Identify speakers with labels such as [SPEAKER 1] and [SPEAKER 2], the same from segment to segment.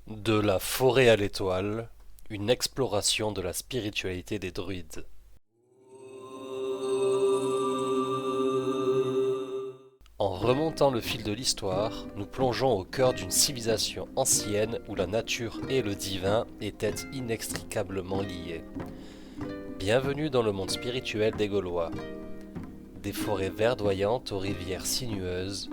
[SPEAKER 1] De la forêt à l'étoile, une exploration de la spiritualité des druides. En remontant le fil de l'histoire, nous plongeons au cœur d'une civilisation ancienne où la nature et le divin étaient inextricablement liés. Bienvenue dans le monde spirituel des Gaulois. Des forêts verdoyantes aux rivières sinueuses,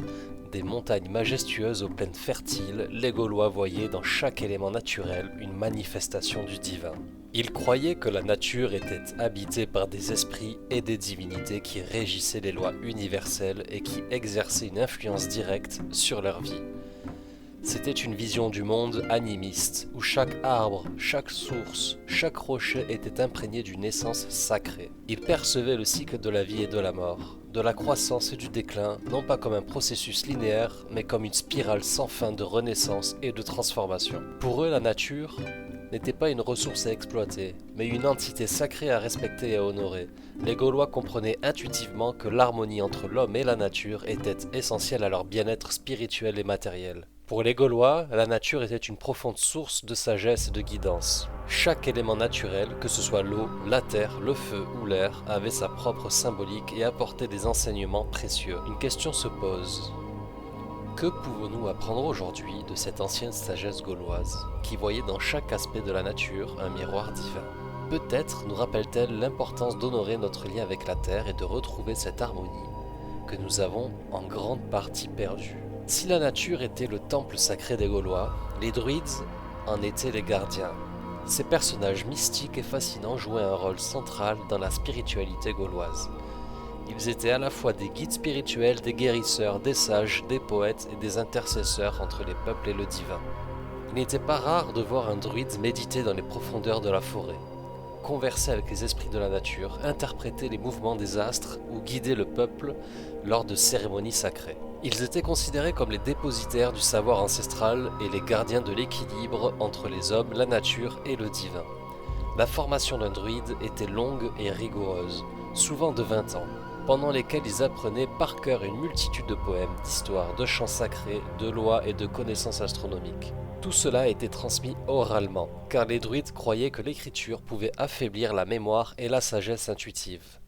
[SPEAKER 1] des montagnes majestueuses aux plaines fertiles, les Gaulois voyaient dans chaque élément naturel une manifestation du divin. Ils croyaient que la nature était habitée par des esprits et des divinités qui régissaient les lois universelles et qui exerçaient une influence directe sur leur vie. C'était une vision du monde animiste, où chaque arbre, chaque source, chaque rocher était imprégné d'une essence sacrée. Ils percevaient le cycle de la vie et de la mort, de la croissance et du déclin, non pas comme un processus linéaire, mais comme une spirale sans fin de renaissance et de transformation. Pour eux, la nature n'était pas une ressource à exploiter, mais une entité sacrée à respecter et à honorer. Les Gaulois comprenaient intuitivement que l'harmonie entre l'homme et la nature était essentielle à leur bien-être spirituel et matériel. Pour les Gaulois, la nature était une profonde source de sagesse et de guidance. Chaque élément naturel, que ce soit l'eau, la terre, le feu ou l'air, avait sa propre symbolique et apportait des enseignements précieux. Une question se pose. Que pouvons-nous apprendre aujourd'hui de cette ancienne sagesse gauloise, qui voyait dans chaque aspect de la nature un miroir divin? Peut-être nous rappelle-t-elle l'importance d'honorer notre lien avec la terre et de retrouver cette harmonie que nous avons en grande partie perdue. Si la nature était le temple sacré des Gaulois, les druides en étaient les gardiens. Ces personnages mystiques et fascinants jouaient un rôle central dans la spiritualité gauloise. Ils étaient à la fois des guides spirituels, des guérisseurs, des sages, des poètes et des intercesseurs entre les peuples et le divin. Il n'était pas rare de voir un druide méditer dans les profondeurs de la forêt, converser avec les esprits de la nature, interpréter les mouvements des astres ou guider le peuple lors de cérémonies sacrées. Ils étaient considérés comme les dépositaires du savoir ancestral et les gardiens de l'équilibre entre les hommes, la nature et le divin. La formation d'un druide était longue et rigoureuse, souvent de 20 ans, pendant lesquels ils apprenaient par cœur une multitude de poèmes, d'histoires, de chants sacrés, de lois et de connaissances astronomiques. Tout cela était transmis oralement, car les druides croyaient que l'écriture pouvait affaiblir la mémoire et la sagesse intuitive.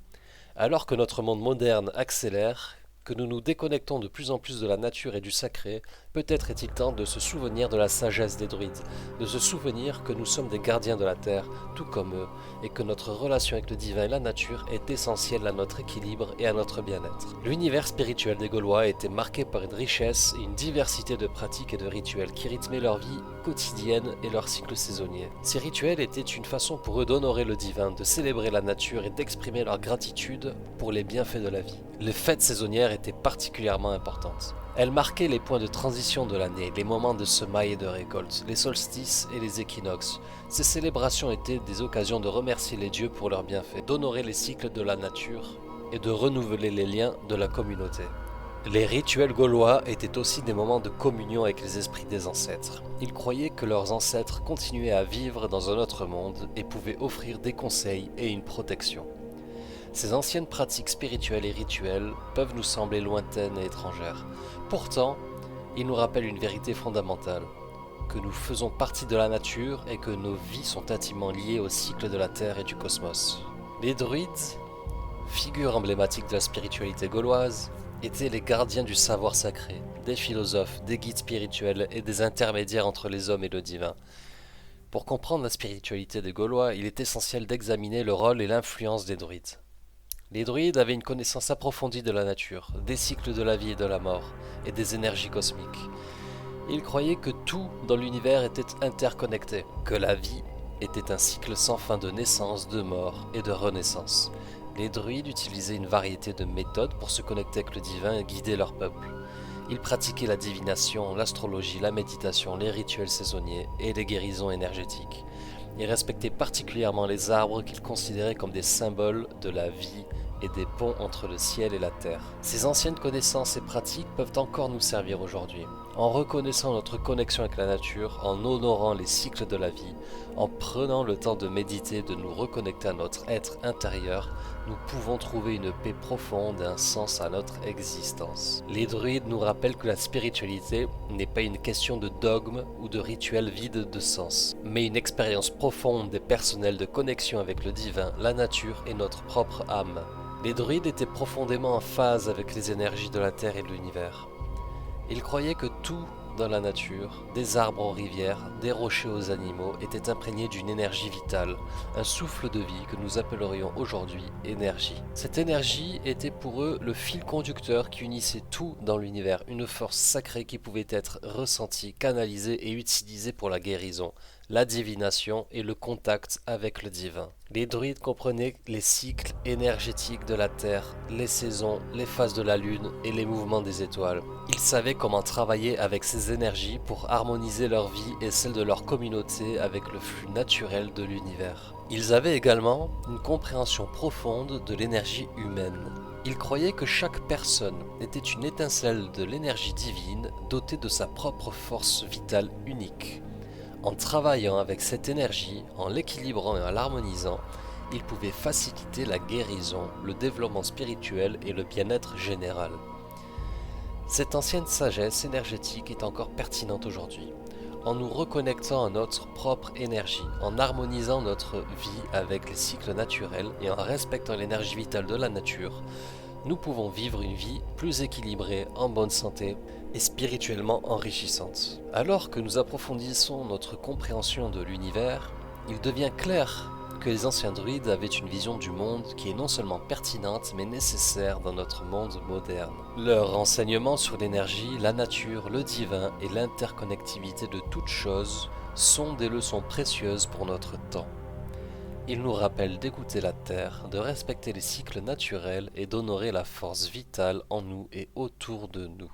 [SPEAKER 1] Alors que notre monde moderne accélère, que nous nous déconnectons de plus en plus de la nature et du sacré, peut-être est-il temps de se souvenir de la sagesse des druides, de se souvenir que nous sommes des gardiens de la terre, tout comme eux, et que notre relation avec le divin et la nature est essentielle à notre équilibre et à notre bien-être. L'univers spirituel des Gaulois était marqué par une richesse et une diversité de pratiques et de rituels qui rythmaient leur vie quotidienne et leur cycle saisonnier. Ces rituels étaient une façon pour eux d'honorer le divin, de célébrer la nature et d'exprimer leur gratitude pour les bienfaits de la vie. Les fêtes saisonnières étaient particulièrement importantes. Elles marquaient les points de transition de l'année, les moments de semailles et de récolte, les solstices et les équinoxes. Ces célébrations étaient des occasions de remercier les dieux pour leurs bienfaits, d'honorer les cycles de la nature et de renouveler les liens de la communauté. Les rituels gaulois étaient aussi des moments de communion avec les esprits des ancêtres. Ils croyaient que leurs ancêtres continuaient à vivre dans un autre monde et pouvaient offrir des conseils et une protection. Ces anciennes pratiques spirituelles et rituelles peuvent nous sembler lointaines et étrangères. Pourtant, ils nous rappellent une vérité fondamentale, que nous faisons partie de la nature et que nos vies sont intimement liées au cycle de la Terre et du cosmos. Les druides, figures emblématiques de la spiritualité gauloise, étaient les gardiens du savoir sacré, des philosophes, des guides spirituels et des intermédiaires entre les hommes et le divin. Pour comprendre la spiritualité des Gaulois, il est essentiel d'examiner le rôle et l'influence des druides. Les druides avaient une connaissance approfondie de la nature, des cycles de la vie et de la mort, et des énergies cosmiques. Ils croyaient que tout dans l'univers était interconnecté, que la vie était un cycle sans fin de naissance, de mort et de renaissance. Les druides utilisaient une variété de méthodes pour se connecter avec le divin et guider leur peuple. Ils pratiquaient la divination, l'astrologie, la méditation, les rituels saisonniers et les guérisons énergétiques. Ils respectaient particulièrement les arbres qu'ils considéraient comme des symboles de la vie et des ponts entre le ciel et la terre. Ces anciennes connaissances et pratiques peuvent encore nous servir aujourd'hui. En reconnaissant notre connexion avec la nature, en honorant les cycles de la vie, en prenant le temps de méditer, de nous reconnecter à notre être intérieur, nous pouvons trouver une paix profonde et un sens à notre existence. Les druides nous rappellent que la spiritualité n'est pas une question de dogme ou de rituels vides de sens, mais une expérience profonde et personnelle de connexion avec le divin, la nature et notre propre âme. Les druides étaient profondément en phase avec les énergies de la Terre et de l'univers. Ils croyaient que tout dans la nature, des arbres aux rivières, des rochers aux animaux, était imprégné d'une énergie vitale, un souffle de vie que nous appellerions aujourd'hui énergie. Cette énergie était pour eux le fil conducteur qui unissait tout dans l'univers, une force sacrée qui pouvait être ressentie, canalisée et utilisée pour la guérison, la divination et le contact avec le divin. Les druides comprenaient les cycles énergétiques de la Terre, les saisons, les phases de la Lune et les mouvements des étoiles. Ils savaient comment travailler avec ces énergies pour harmoniser leur vie et celle de leur communauté avec le flux naturel de l'univers. Ils avaient également une compréhension profonde de l'énergie humaine. Ils croyaient que chaque personne était une étincelle de l'énergie divine dotée de sa propre force vitale unique. En travaillant avec cette énergie, en l'équilibrant et en l'harmonisant, ils pouvaient faciliter la guérison, le développement spirituel et le bien-être général. Cette ancienne sagesse énergétique est encore pertinente aujourd'hui. En nous reconnectant à notre propre énergie, en harmonisant notre vie avec les cycles naturels et en respectant l'énergie vitale de la nature, nous pouvons vivre une vie plus équilibrée, en bonne santé et spirituellement enrichissante. Alors que nous approfondissons notre compréhension de l'univers, il devient clair que les anciens druides avaient une vision du monde qui est non seulement pertinente mais nécessaire dans notre monde moderne. Leurs renseignements sur l'énergie, la nature, le divin et l'interconnectivité de toutes choses sont des leçons précieuses pour notre temps. Ils nous rappellent d'écouter la terre, de respecter les cycles naturels et d'honorer la force vitale en nous et autour de nous.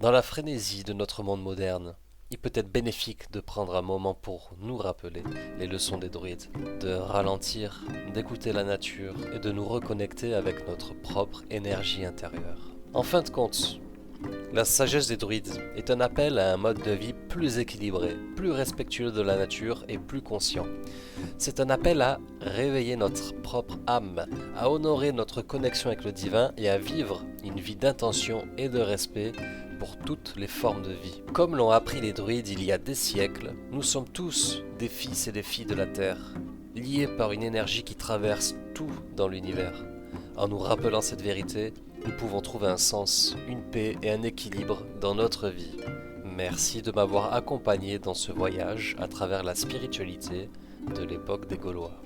[SPEAKER 1] Dans la frénésie de notre monde moderne, il peut être bénéfique de prendre un moment pour nous rappeler les leçons des druides, de ralentir, d'écouter la nature et de nous reconnecter avec notre propre énergie intérieure. En fin de compte, la sagesse des druides est un appel à un mode de vie plus équilibré, plus respectueux de la nature et plus conscient. C'est un appel à réveiller notre propre âme, à honorer notre connexion avec le divin et à vivre une vie d'intention et de respect pour toutes les formes de vie. Comme l'ont appris les druides il y a des siècles, nous sommes tous des fils et des filles de la Terre, liés par une énergie qui traverse tout dans l'univers. En nous rappelant cette vérité, nous pouvons trouver un sens, une paix et un équilibre dans notre vie. Merci de m'avoir accompagné dans ce voyage à travers la spiritualité de l'époque des Gaulois.